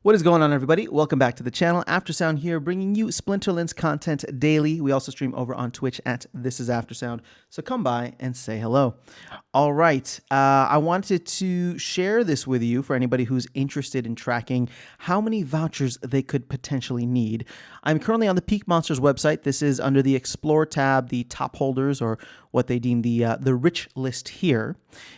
What is going on, everybody? Welcome back to the channel. Aftersound here, bringing you Splinterlands content daily. We also stream over on Twitch at This Is Aftersound, so come by and say hello. All right, I wanted to share this with you for anybody who's interested in tracking how many vouchers they could potentially need. I'm currently on the Peak Monsters website. This is under the Explore tab, the top holders, or what they deem the rich list here.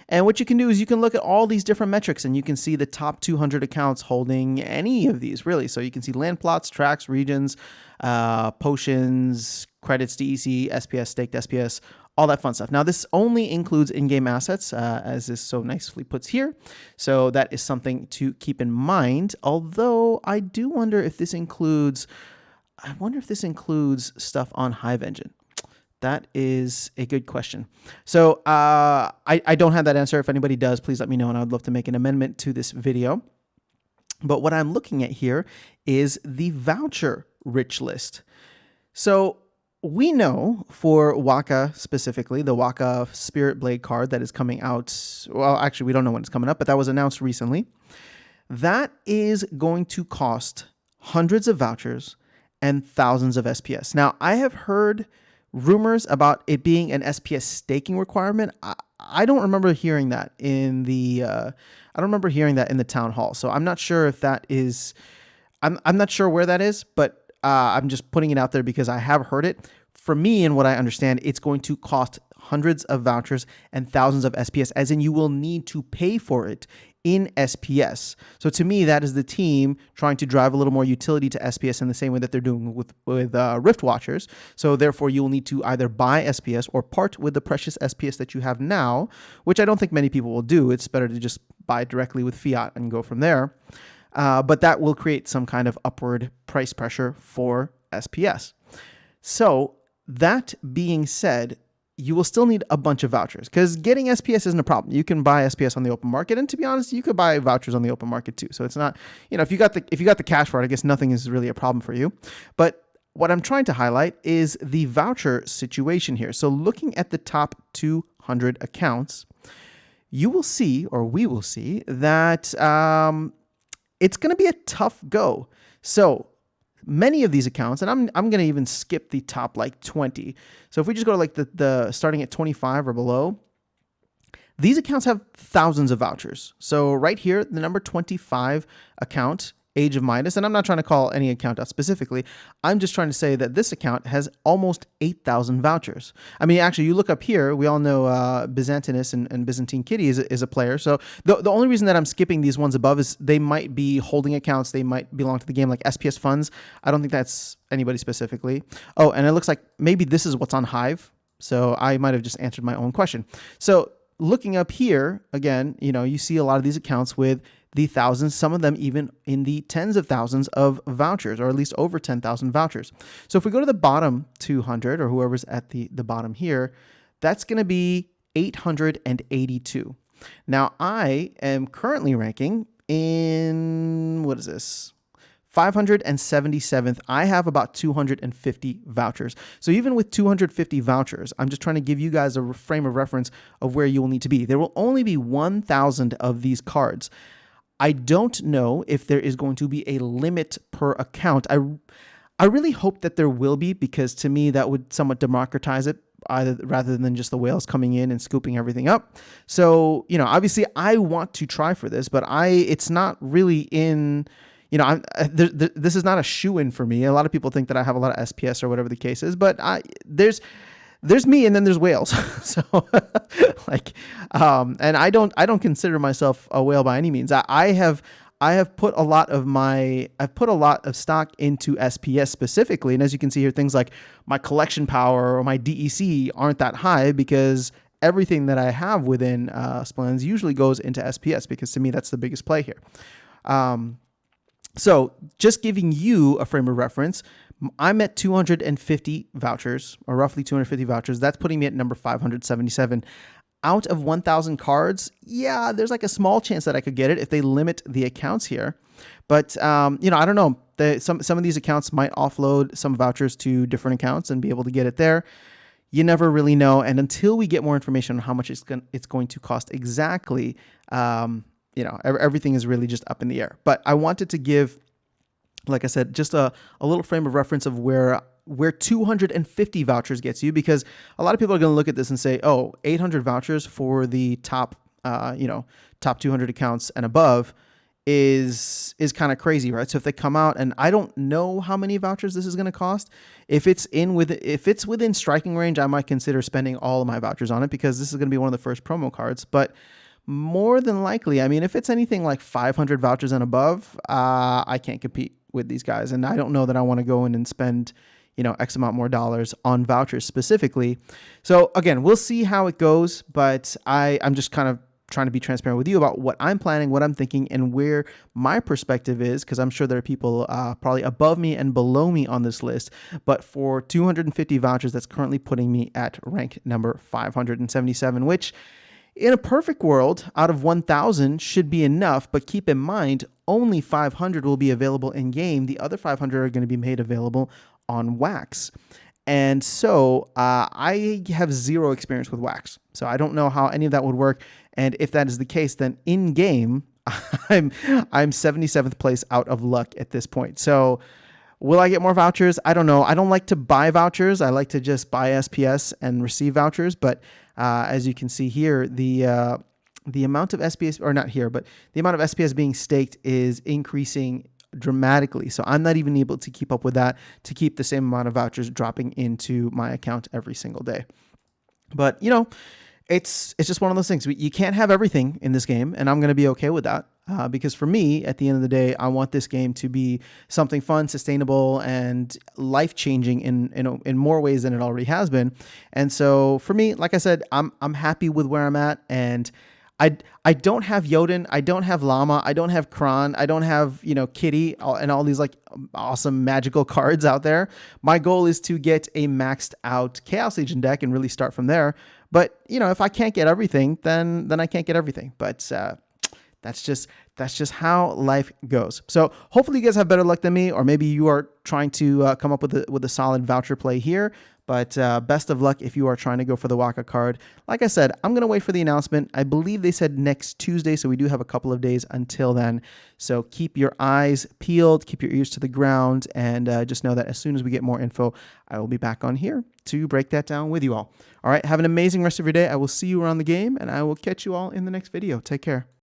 And what you can do is you can look at all these different metrics and you can see the top 200 accounts holding any of these, really. So you can see land plots, tracks, regions, potions, credits, DEC, SPS, staked SPS, all that fun stuff. Now, this only includes in-game assets, as this so nicely puts here. So that is something to keep in mind. Although I do wonder if this includes, stuff on Hive Engine. That is a good question. So I don't have that answer. If anybody does, please let me know, and I'd love to make an amendment to this video. But what I'm looking at here is the voucher rich list. So we know for Waka specifically, the Waka Spiritblade card that is coming out. Well, actually, we don't know when it's coming up, but that was announced recently. That is going to cost hundreds of vouchers and thousands of SPS. Now, I have heard rumors about it being an SPS staking requirement. I don't remember hearing that in the town hall. So I'm not sure if that is. I'm not sure where that is, but I'm just putting it out there because I have heard it. For me, and what I understand, it's going to cost hundreds of vouchers and thousands of SPS, as in you will need to pay for it in SPS. So to me, that is the team trying to drive a little more utility to SPS in the same way that they're doing with Rift Watchers. So therefore, you will need to either buy SPS or part with the precious SPS that you have now, which I don't think many people will do. It's better to just buy directly with fiat and go from there. But that will create some kind of upward price pressure for SPS. So that being said, you will still need a bunch of vouchers because getting SPS isn't a problem. You can buy SPS on the open market, and to be honest, you could buy vouchers on the open market too. So it's not, if you got the cash for it, I guess nothing is really a problem for you. But what I'm trying to highlight is the voucher situation here. So looking at the top 200 accounts, you will see, or we will see, that it's going to be a tough go. So many of these accounts, and I'm going to even skip the top like 20. So if we just go to like the starting at 25 or below, these accounts have thousands of vouchers. So right here, the number 25 account, Age of Midas, and I'm not trying to call any account out specifically. I'm just trying to say that this account has almost 8,000 vouchers. I mean, actually, you look up here, we all know Byzantinus and Byzantine Kitty is a player. So the only reason that I'm skipping these ones above is they might be holding accounts. They might belong to the game, like SPS funds. I don't think that's anybody specifically. Oh, and it looks like maybe this is what's on Hive. So I might have just answered my own question. So looking up here, again, you see a lot of these accounts with the thousands, some of them even in the tens of thousands of vouchers, or at least over 10,000 vouchers. So if we go to the bottom 200, or whoever's at the bottom here, that's going to be 882. Now, I am currently ranking in, what is this? 577th. I have about 250 vouchers. So even with 250 vouchers, I'm just trying to give you guys a frame of reference of where you will need to be. There will only be 1,000 of these cards. I don't know if there is going to be a limit per account. I really hope that there will be, because to me that would somewhat democratize it, rather than just the whales coming in and scooping everything up. So, obviously I want to try for this, but it's not really in, this is not a shoe-in for me. A lot of people think that I have a lot of SPS or whatever the case is, but there's me, and then there's whales. So and I don't consider myself a whale by any means. I have put a lot of stock into SPS specifically. And as you can see here, things like my collection power or my DEC aren't that high, because everything that I have within Splens usually goes into SPS, because to me, that's the biggest play here. So just giving you a frame of reference, I'm at 250 vouchers, or roughly 250 vouchers. That's putting me at number 577. Out of 1,000 cards, yeah, there's like a small chance that I could get it if they limit the accounts here. But, I don't know. Some of these accounts might offload some vouchers to different accounts and be able to get it there. You never really know. And until we get more information on how much it's going to cost exactly, everything is really just up in the air. But I wanted to give, like I said, just a little frame of reference of where 250 vouchers gets you, because a lot of people are going to look at this and say, oh, 800 vouchers for the top, top 200 accounts and above is kind of crazy, right? So if they come out, and I don't know how many vouchers this is going to cost, if it's within striking range, I might consider spending all of my vouchers on it, because this is going to be one of the first promo cards. But more than likely, I mean, if it's anything like 500 vouchers and above, I can't compete with these guys, and I don't know that I want to go in and spend X amount more dollars on vouchers specifically. So again, we'll see how it goes, but I'm just kind of trying to be transparent with you about what I'm planning, what I'm thinking, and where my perspective is, because I'm sure there are people probably above me and below me on this list. But for 250 vouchers, that's currently putting me at rank number 577, which in a perfect world, out of 1,000 should be enough. But keep in mind, only 500 will be available in game. The other 500 are going to be made available on Wax. And so I have zero experience with Wax, so I don't know how any of that would work. And if that is the case, then in game, I'm 77th place out of luck at this point. So will I get more vouchers? I don't know. I don't like to buy vouchers. I like to just buy SPS and receive vouchers. But as you can see here, the amount of SPS, or not here, but the amount of SPS being staked is increasing dramatically. So I'm not even able to keep up with that, to keep the same amount of vouchers dropping into my account every single day. But it's just one of those things. You can't have everything in this game, and I'm going to be okay with that, because for me, at the end of the day, I want this game to be something fun, sustainable, and life-changing in more ways than it already has been. And so for me, like I said, I'm happy with where I'm at, and I don't have Jotun, I don't have Llama, I don't have Kron, I don't have, Kitty, and all these like awesome magical cards out there. My goal is to get a maxed out Chaos Legion deck and really start from there. But, if I can't get everything, then I can't get everything. But that's just how life goes. So hopefully you guys have better luck than me, or maybe you are trying to come up with a solid voucher play here. But best of luck if you are trying to go for the Waka card. Like I said, I'm going to wait for the announcement. I believe they said next Tuesday, so we do have a couple of days until then. So keep your eyes peeled, keep your ears to the ground, and just know that as soon as we get more info, I will be back on here to break that down with you all. All right, have an amazing rest of your day. I will see you around the game, and I will catch you all in the next video. Take care.